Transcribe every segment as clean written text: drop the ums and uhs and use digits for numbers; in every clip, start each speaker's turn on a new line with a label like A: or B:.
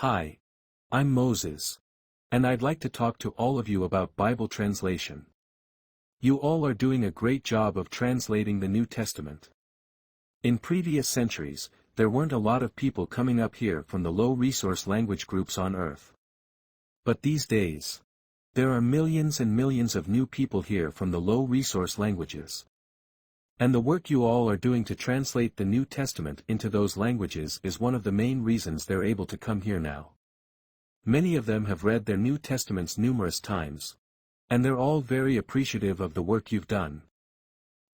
A: Hi. I'm Moses. And I'd like to talk to all of you about Bible translation. You all are doing a great job of translating the New Testament. In previous centuries, there weren't a lot of people coming up here from the low-resource language groups on Earth. But these days, there are millions and millions of new people here from the low-resource languages. And the work you all are doing to translate the New Testament into those languages is one of the main reasons they're able to come here now. Many of them have read their New Testaments numerous times. And they're all very appreciative of the work you've done.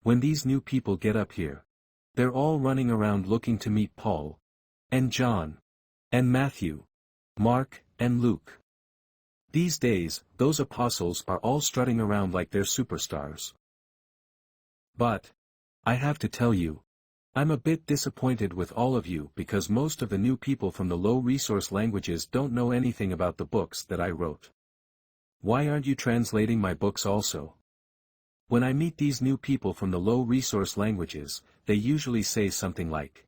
A: When these new people get up here, they're all running around looking to meet Paul, and John, and Matthew, Mark, and Luke. These days, those apostles are all strutting around like they're superstars. But, I have to tell you, I'm a bit disappointed with all of you because most of the new people from the low-resource languages don't know anything about the books that I wrote. Why aren't you translating my books also? When I meet these new people from the low-resource languages, they usually say something like,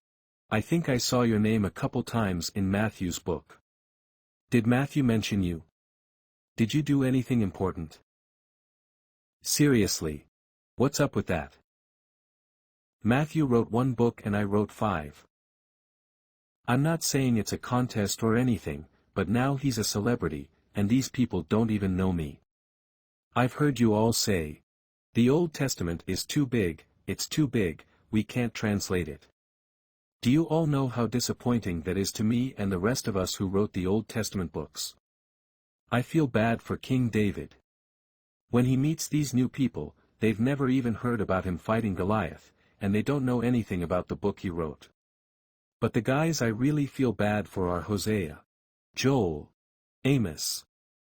A: I think I saw your name a couple times in Matthew's book. Did Matthew mention you? Did you do anything important? Seriously. What's up with that? Matthew wrote 1 book and I wrote 5. I'm not saying it's a contest or anything, but now he's a celebrity, and these people don't even know me. I've heard you all say, the Old Testament is too big, it's too big, we can't translate it. Do you all know how disappointing that is to me and the rest of us who wrote the Old Testament books? I feel bad for King David. When he meets these new people, they've never even heard about him fighting Goliath, and they don't know anything about the book he wrote. But the guys I really feel bad for are Hosea, Joel, Amos,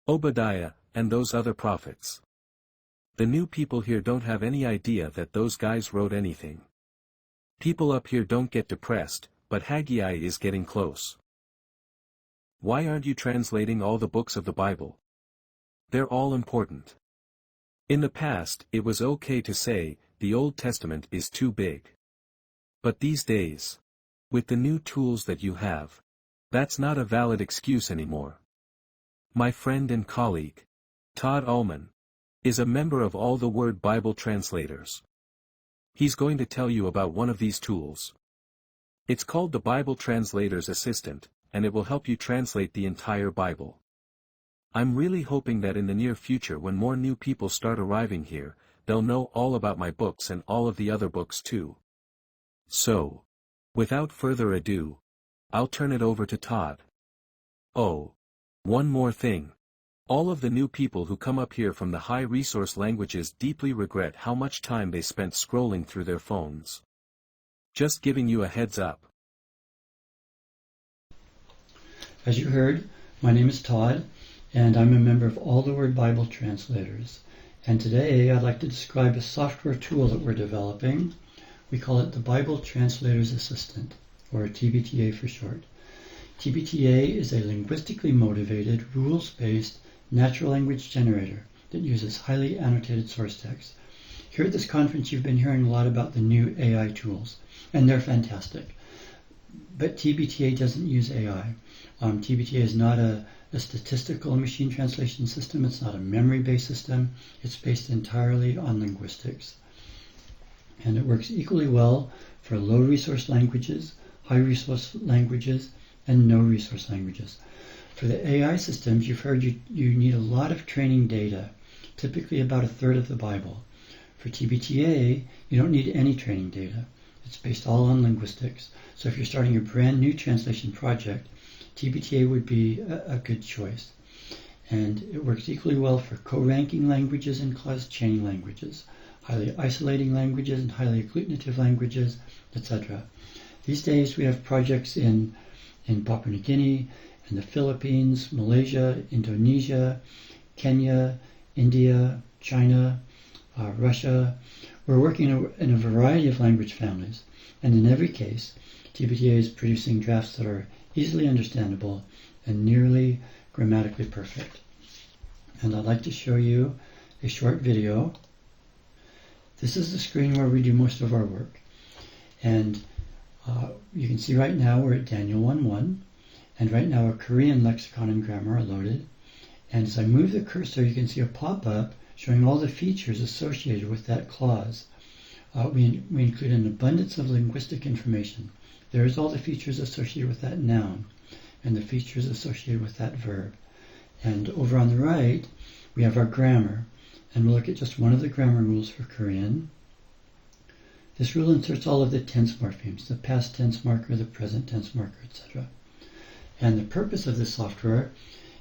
A: Obadiah, and those other prophets. The new people here don't have any idea that those guys wrote anything. People up here don't get depressed, but Haggai is getting close. Why aren't you translating all the books of the Bible? They're all important. In the past, it was okay to say, the Old Testament is too big. But these days, with the new tools that you have, that's not a valid excuse anymore. My friend and colleague, Tod Allman, is a member of all the Word Bible translators. He's going to tell you about one of these tools. It's called the Bible Translator's Assistant, and it will help you translate the entire Bible. I'm really hoping that in the near future when more new people start arriving here, they'll know all about my books and all of the other books too. So, without further ado, I'll turn it over to Tod. Oh, one more thing. All of the new people who come up here from the high-resource languages deeply regret how much time they spent scrolling through their phones. Just giving you a heads up.
B: As you heard, my name is Tod, and I'm a member of all the Word Bible translators. And today I'd like to describe a software tool that we're developing. We call it the Bible Translator's Assistant, or TBTA for short. TBTA is a linguistically motivated, rules-based, natural language generator that uses highly annotated source text. Here at this conference you've been hearing a lot about the new AI tools, and they're fantastic. But TBTA doesn't use AI. TBTA is not a statistical machine translation system, it's not a memory-based system, it's based entirely on linguistics. And it works equally well for low-resource languages, high-resource languages, and no-resource languages. For the AI systems, you've heard you need a lot of training data, typically about 1/3 of the Bible. For TBTA, you don't need any training data. It's based all on linguistics. So if you're starting a brand new translation project, TBTA would be a good choice. And it works equally well for co-ranking languages and clause-chaining languages, highly isolating languages and highly agglutinative languages, etc. These days we have projects in Papua New Guinea, in the Philippines, Malaysia, Indonesia, Kenya, India, China, Russia. We're working in a variety of language families, and in every case, TBTA is producing drafts that are easily understandable and nearly grammatically perfect. And I'd like to show you a short video. This is the screen where we do most of our work. And you can see right now we're at Daniel 1:1, And right now a Korean lexicon and grammar are loaded. And as I move the cursor, you can see a pop-up showing all the features associated with that clause. We include an abundance of linguistic information. There's all the features associated with that noun and the features associated with that verb. And over on the right, we have our grammar. And we'll look at just one of the grammar rules for Korean. This rule inserts all of the tense morphemes, the past tense marker, the present tense marker, etc. And the purpose of this software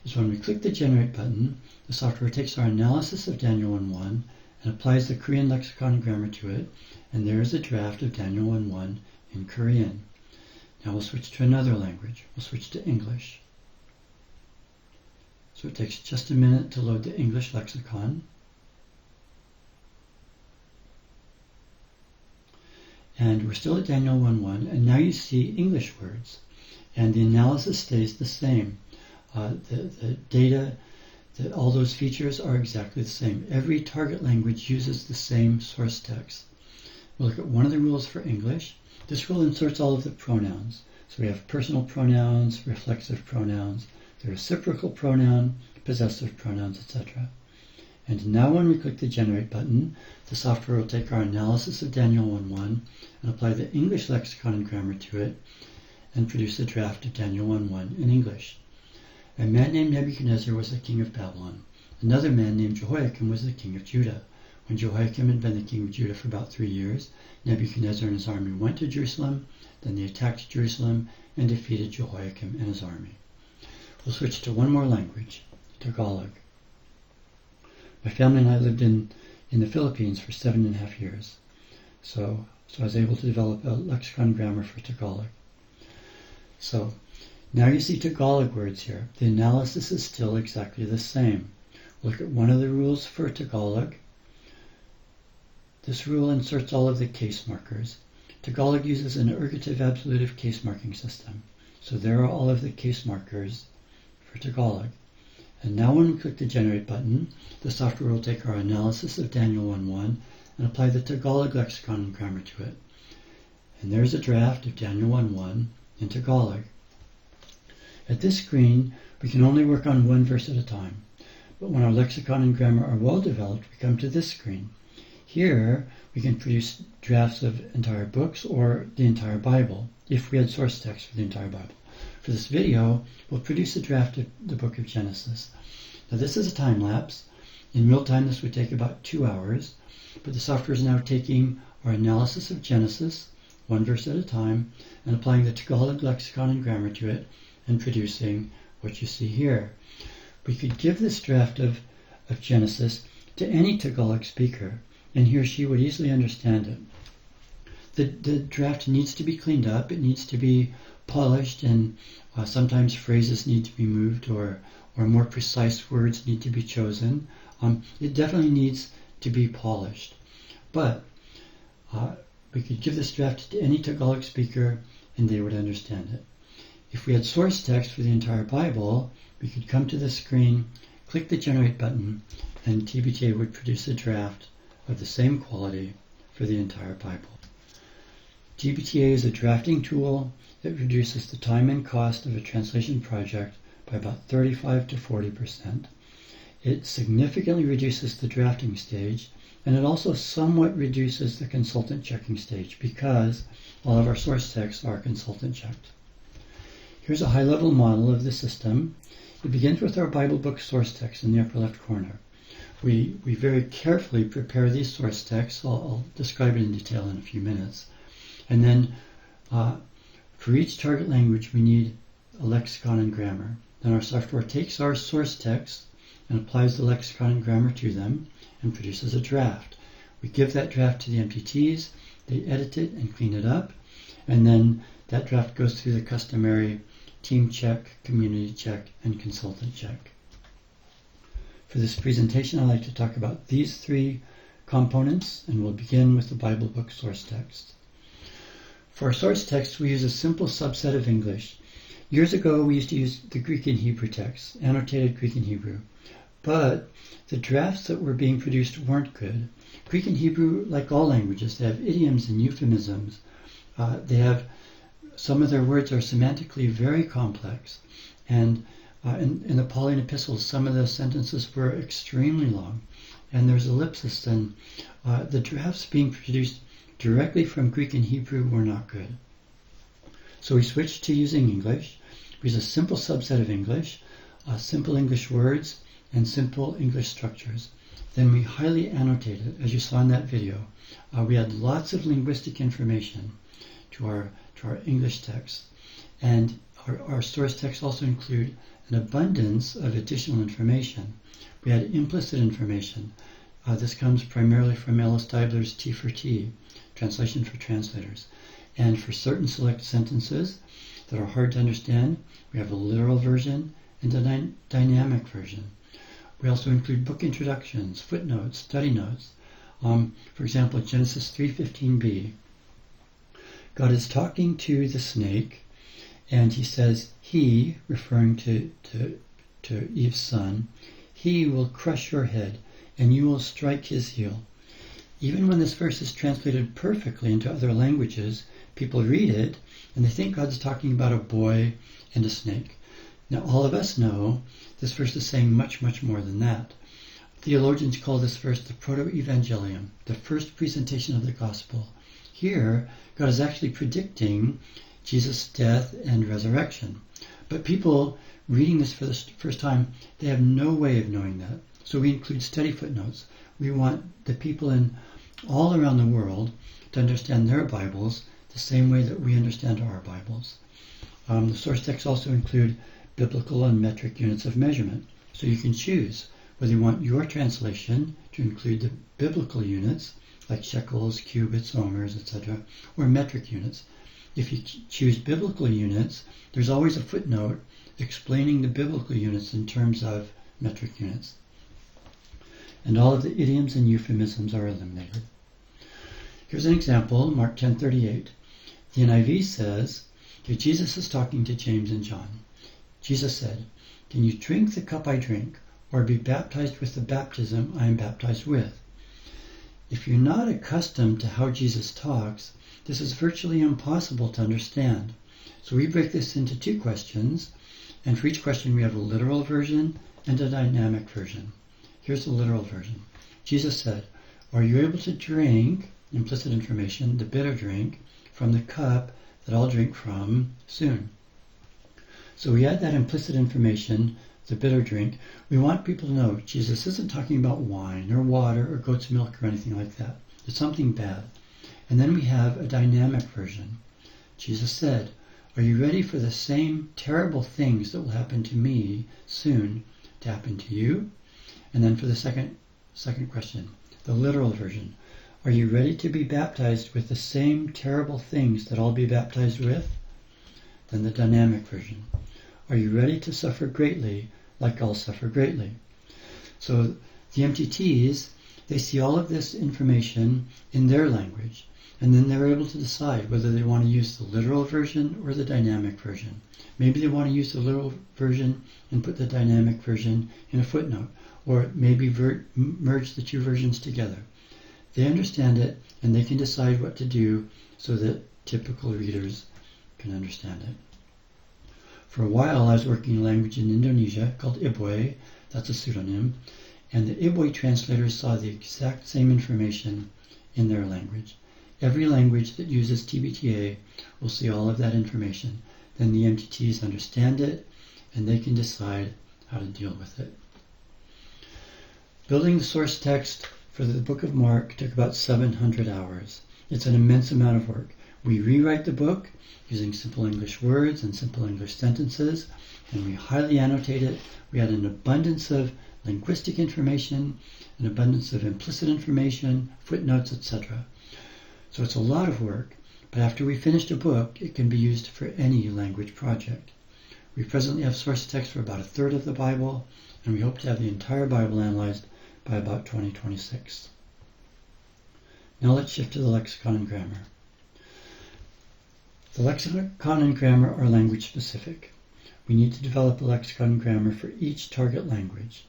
B: is when we click the Generate button, the software takes our analysis of Daniel 1:1 and applies the Korean lexicon and grammar to it, and there is a draft of Daniel 1:1 in Korean. Now we'll switch to another language. We'll switch to English. So it takes just a minute to load the English lexicon. And we're still at Daniel 1:1, and now you see English words, and the analysis stays the same. The data, all those features are exactly the same. Every target language uses the same source text. We'll look at one of the rules for English. This rule inserts all of the pronouns. So we have personal pronouns, reflexive pronouns, the reciprocal pronoun, possessive pronouns, etc. And now when we click the Generate button, the software will take our analysis of Daniel 1:1 and apply the English lexicon and grammar to it and produce a draft of Daniel 1:1 in English. A man named Nebuchadnezzar was the king of Babylon. Another man named Jehoiakim was the king of Judah. When Jehoiakim had been the king of Judah for about 3 years, Nebuchadnezzar and his army went to Jerusalem. Then they attacked Jerusalem and defeated Jehoiakim and his army. We'll switch to one more language, Tagalog. My family and I lived in the Philippines for 7.5 years. So I was able to develop a lexicon grammar for Tagalog. So now you see Tagalog words here. The analysis is still exactly the same. We'll look at one of the rules for Tagalog. This rule inserts all of the case markers. Tagalog uses an ergative absolutive case marking system. So there are all of the case markers for Tagalog. And now when we click the Generate button, the software will take our analysis of Daniel 1:1 and apply the Tagalog lexicon and grammar to it. And there's a draft of Daniel 1:1 in Tagalog. At this screen, we can only work on one verse at a time. But when our lexicon and grammar are well developed, we come to this screen. Here, we can produce drafts of entire books or the entire Bible, if we had source text for the entire Bible. For this video, we'll produce a draft of the book of Genesis. Now this is a time lapse. In real time, this would take about 2 hours, but the software is now taking our analysis of Genesis, one verse at a time, and applying the Tagalog lexicon and grammar to it, and producing what you see here. We could give this draft of Genesis to any Tagalog speaker, and he or she would easily understand it. The draft needs to be cleaned up, it needs to be polished, and sometimes phrases need to be moved or more precise words need to be chosen. It definitely needs to be polished. But we could give this draft to any Tagalog speaker and they would understand it. If we had source text for the entire Bible, we could come to the screen, click the Generate button, and TBTA would produce a draft of the same quality for the entire Bible. TBTA is a drafting tool that reduces the time and cost of a translation project by about 35 to 40%. It significantly reduces the drafting stage, and it also somewhat reduces the consultant checking stage because all of our source texts are consultant checked. Here's a high-level model of the system. It begins with our Bible book source text in the upper left corner. We very carefully prepare these source texts. I'll describe it in detail in a few minutes. And then for each target language, we need a lexicon and grammar. Then our software takes our source text and applies the lexicon and grammar to them and produces a draft. We give that draft to the MTTs, they edit it and clean it up, and then that draft goes through the customary team check, community check, and consultant check. For this presentation, I'd like to talk about these 3 components, and we'll begin with the Bible book source text. For our source text, we use a simple subset of English. Years ago, we used to use the Greek and Hebrew texts, annotated Greek and Hebrew. But the drafts that were being produced weren't good. Greek and Hebrew, like all languages, they have idioms and euphemisms. They have some of their words are semantically very complex, and in the Pauline epistles, some of the sentences were extremely long, and there's ellipsis, and the drafts being produced directly from Greek and Hebrew were not good. So we switched to using English. We used a simple subset of English, simple English words, and simple English structures. Then we highly annotated, as you saw in that video. We had lots of linguistic information to our English text. And our source texts also include an abundance of additional information. We had implicit information. This comes primarily from Ellis Deibler's T for T, Translation for Translators. And for certain select sentences that are hard to understand, we have a literal version and a dynamic version. We also include book introductions, footnotes, study notes. For example, Genesis 3:15b. God is talking to the snake, and he says, he, referring to Eve's son, he will crush your head, and you will strike his heel. Even when this verse is translated perfectly into other languages, people read it, and they think God's talking about a boy and a snake. Now, all of us know this verse is saying much, much more than that. Theologians call this verse the proto-evangelium, the first presentation of the gospel. Here, God is actually predicting Jesus' death and resurrection. But people reading this for the first time, they have no way of knowing that. So we include study footnotes. We want the people in all around the world to understand their Bibles the same way that we understand our Bibles. The source texts also include biblical and metric units of measurement. So you can choose whether you want your translation to include the biblical units, like shekels, cubits, omers, etc., or metric units. If you choose biblical units, there's always a footnote explaining the biblical units in terms of metric units. And all of the idioms and euphemisms are eliminated. Here's an example, Mark 10:38. The NIV says, okay, Jesus is talking to James and John. Jesus said, "Can you drink the cup I drink, or be baptized with the baptism I am baptized with?" If you're not accustomed to how Jesus talks, this is virtually impossible to understand. So we break this into two questions, and for each question we have a literal version and a dynamic version. Here's the literal version. Jesus said, "Are you able to drink," implicit information, "the bitter drink, from the cup that I'll drink from soon?" So we add that implicit information, the bitter drink. We want people to know Jesus isn't talking about wine or water or goat's milk or anything like that. It's something bad. And then we have a dynamic version. Jesus said, "Are you ready for the same terrible things that will happen to me soon to happen to you?" And then for the second question, the literal version. Are you ready to be baptized with the same terrible things that I'll be baptized with? Then the dynamic version. Are you ready to suffer greatly like I'll suffer greatly? So the MTTs, they see all of this information in their language, and then they're able to decide whether they want to use the literal version or the dynamic version. Maybe they want to use the literal version and put the dynamic version in a footnote, or maybe merge the two versions together. They understand it, and they can decide what to do so that typical readers can understand it. For a while, I was working in a language in Indonesia called Iboy, that's a pseudonym, and the Iboy translators saw the exact same information in their language. Every language that uses TBTA will see all of that information. Then the MTTs understand it, and they can decide how to deal with it. Building the source text for the book of Mark took about 700 hours. It's an immense amount of work. We rewrite the book using simple English words and simple English sentences, and we highly annotate it. We add an abundance of linguistic information, an abundance of implicit information, footnotes, etc. So it's a lot of work, but after we finished a book, it can be used for any language project. We presently have source text for about a third of the Bible, and we hope to have the entire Bible analyzed by about 2026. Now let's shift to the lexicon and grammar. The lexicon and grammar are language specific. We need to develop a lexicon and grammar for each target language.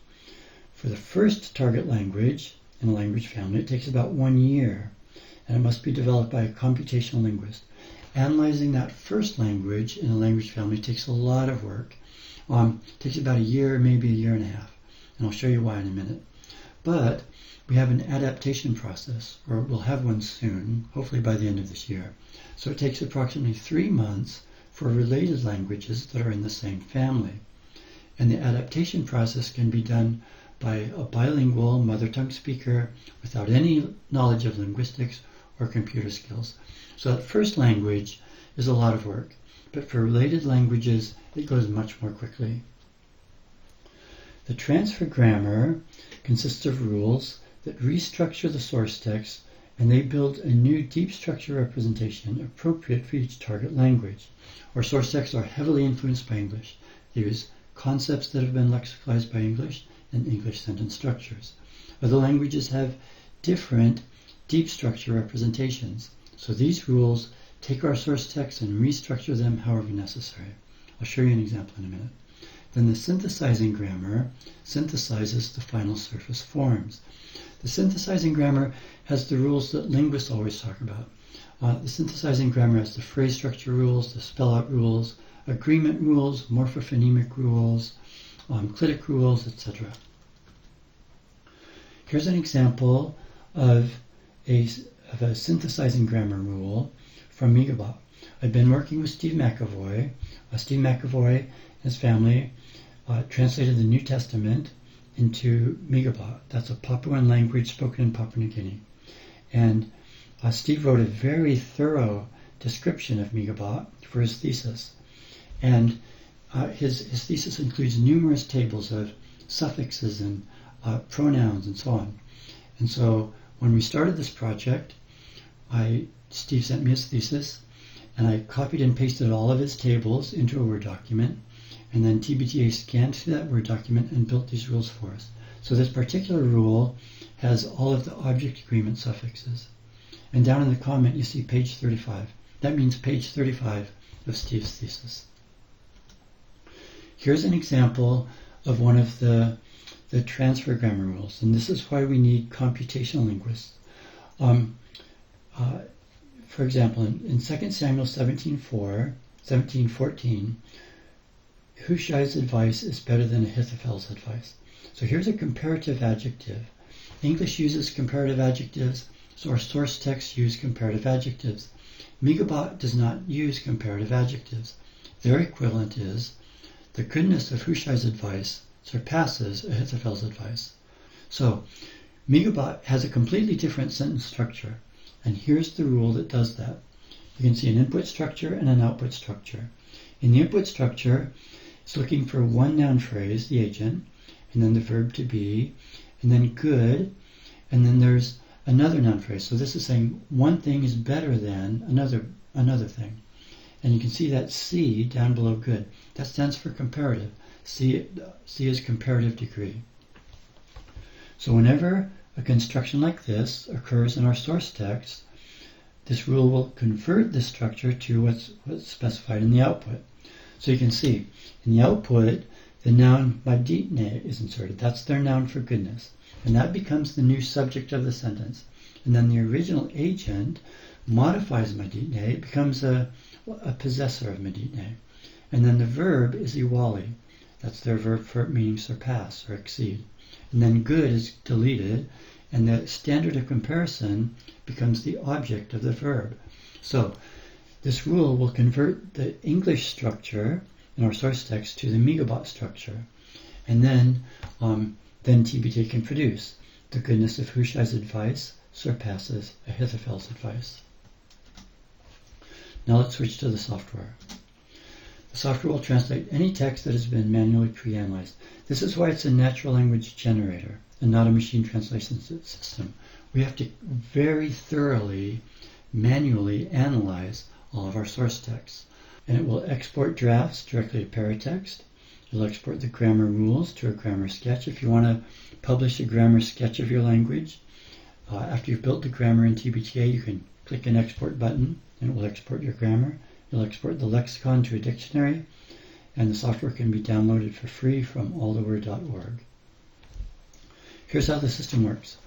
B: For the first target language in a language family, it takes about 1 year, and it must be developed by a computational linguist. analyzing that first language in a language family takes a lot of work. Takes about a year, maybe a year and a half. And I'll show you why in a minute. But we have an adaptation process, or we'll have one soon, hopefully by the end of this year. So it takes approximately 3 months for related languages that are in the same family. And the adaptation process can be done by a bilingual mother tongue speaker without any knowledge of linguistics or computer skills. So that first language is a lot of work, but for related languages, it goes much more quickly. The transfer grammar consists of rules that restructure the source text, and they build a new deep structure representation appropriate for each target language. Our source texts are heavily influenced by English. They use concepts that have been lexicalized by English and English sentence structures. Other languages have different deep structure representations. So these rules take our source text and restructure them however necessary. I'll show you an example in a minute. Then the synthesizing grammar synthesizes the final surface forms. The synthesizing grammar has the rules that linguists always talk about. The synthesizing grammar has the phrase structure rules, the spell-out rules, agreement rules, morphophonemic rules, clitic rules, etc. Here's an example of a synthesizing grammar rule from Megabot. I've been working with Steve McAvoy. Steve McAvoy and his family translated the New Testament into Megabot. That's a Papuan language spoken in Papua New Guinea. And Steve wrote a very thorough description of Megabot for his thesis. And his thesis includes numerous tables of suffixes and pronouns and so on. And so when we started this project, Steve sent me his thesis, and I copied and pasted all of his tables into a Word document, and then TBTA scanned through that Word document and built these rules for us. So this particular rule has all of the object agreement suffixes. And down in the comment you see page 35. That means page 35 of Steve's thesis. Here's an example of one of the transfer grammar rules, and this is why we need computational linguists. For example, in 2 Samuel 17:14, Hushai's advice is better than Ahithophel's advice. So here's a comparative adjective. English uses comparative adjectives, so our source texts use comparative adjectives. Megabot does not use comparative adjectives. Their equivalent is, the goodness of Hushai's advice surpasses Ahithophel's advice. So Megabot has a completely different sentence structure, and here's the rule that does that. You can see an input structure and an output structure. In the input structure, it's looking for one noun phrase, the agent, and then the verb to be, and then good, and then there's another noun phrase. So this is saying one thing is better than another thing. And you can see that C down below good. That stands for comparative. C is comparative degree. So whenever a construction like this occurs in our source text, this rule will convert this structure to what's specified in the output. So you can see in the output, the noun maditne is inserted. That's their noun for goodness. And that becomes the new subject of the sentence. And then the original agent modifies maditne. It becomes a possessor of maditne. And then the verb is iwali. That's their verb for meaning surpass or exceed. And then good is deleted, and the standard of comparison becomes the object of the verb. So this rule will convert the English structure in our source text to the Megabot structure. And then TBTA can produce the goodness of Hushai's advice surpasses Ahithophel's advice. Now let's switch to the software. The software will translate any text that has been manually pre-analyzed. This is why it's a natural language generator and not a machine translation system. We have to very thoroughly, manually analyze all of our source texts. And it will export drafts directly to paratext. It'll export the grammar rules to a grammar sketch. If you want to publish a grammar sketch of your language, after you've built the grammar in TBTA, you can click an export button and it will export your grammar. It'll export the lexicon to a dictionary, and the software can be downloaded for free from alltheword.org. Here's how the system works.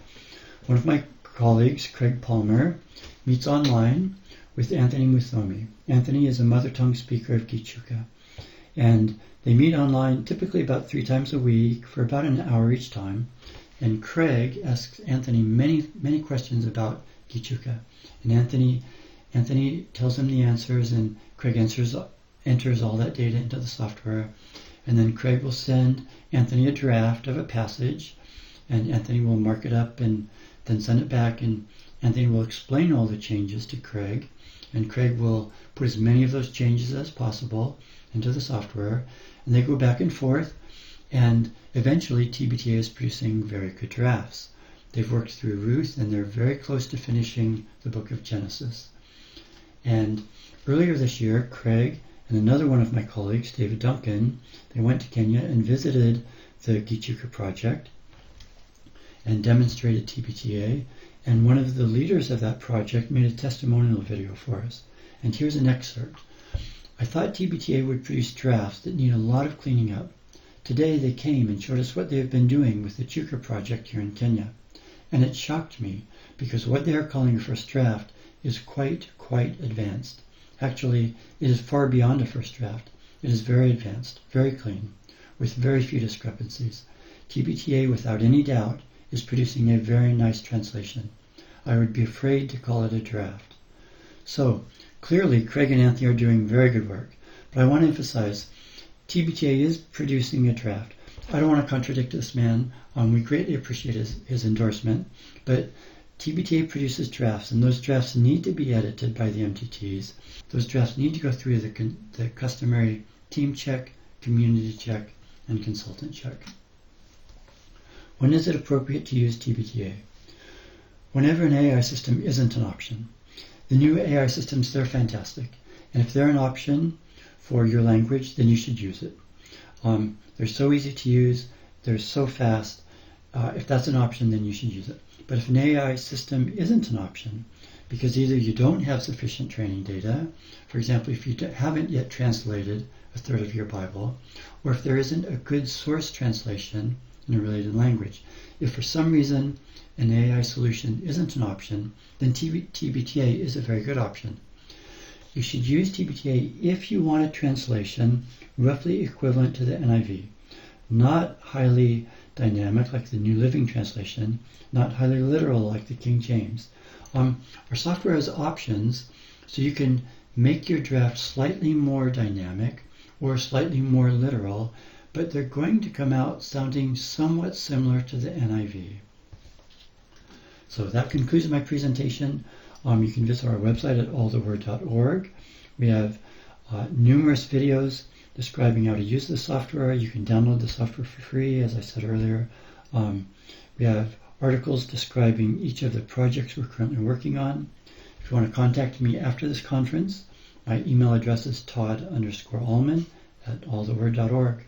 B: One of my colleagues, Craig Palmer, meets online with Anthony Muthomi. Anthony is a mother tongue speaker of Gichuka, and they meet online typically about 3 times a week for about an hour each time. And Craig asks Anthony many questions about Gichuka, and Anthony tells him the answers, and Craig enters all that data into the software, and then Craig will send Anthony a draft of a passage, and Anthony will mark it up and then send it back, and Anthony will explain all the changes to Craig, and Craig will put as many of those changes as possible into the software, and they go back and forth, and eventually TBTA is producing very good drafts. They've worked through Ruth, and they're very close to finishing the book of Genesis. And earlier this year, Craig and another one of my colleagues, David Duncan, they went to Kenya and visited the Gichuka project and demonstrated TBTA, and one of the leaders of that project made a testimonial video for us. And here's an excerpt. I thought TBTA would produce drafts that need a lot of cleaning up. Today they came and showed us what they have been doing with the Chuka project here in Kenya. And it shocked me, because what they are calling a first draft is quite advanced. Actually, it is far beyond a first draft. It is very advanced, very clean, with very few discrepancies. TBTA, without any doubt, is producing a very nice translation. I would be afraid to call it a draft. So, clearly, Craig and Anthony are doing very good work, but I want to emphasize, TBTA is producing a draft. I don't want to contradict this man. We greatly appreciate his endorsement, but TBTA produces drafts, and those drafts need to be edited by the MTTs. Those drafts need to go through the customary team check, community check, and consultant check. When is it appropriate to use TBTA? Whenever an AI system isn't an option. The new AI systems, they're fantastic. And if they're an option for your language, then you should use it. They're so easy to use. They're so fast. If that's an option, then you should use it. But if an AI system isn't an option, because either you don't have sufficient training data, for example, if you haven't yet translated a third of your Bible, or if there isn't a good source translation in a related language, if for some reason an AI solution isn't an option, then TBTA is a very good option. You should use TBTA if you want a translation roughly equivalent to the NIV, not highly dynamic like the New Living Translation, not highly literal like the King James. Our software has options, so you can make your draft slightly more dynamic or slightly more literal, but they're going to come out sounding somewhat similar to the NIV. So that concludes my presentation. You can visit our website at alltheword.org. We have numerous videos describing how to use the software. You can download the software for free, as I said earlier. We have articles describing each of the projects we're currently working on. If you want to contact me after this conference, my email address is Tod_Allman@alltheword.org.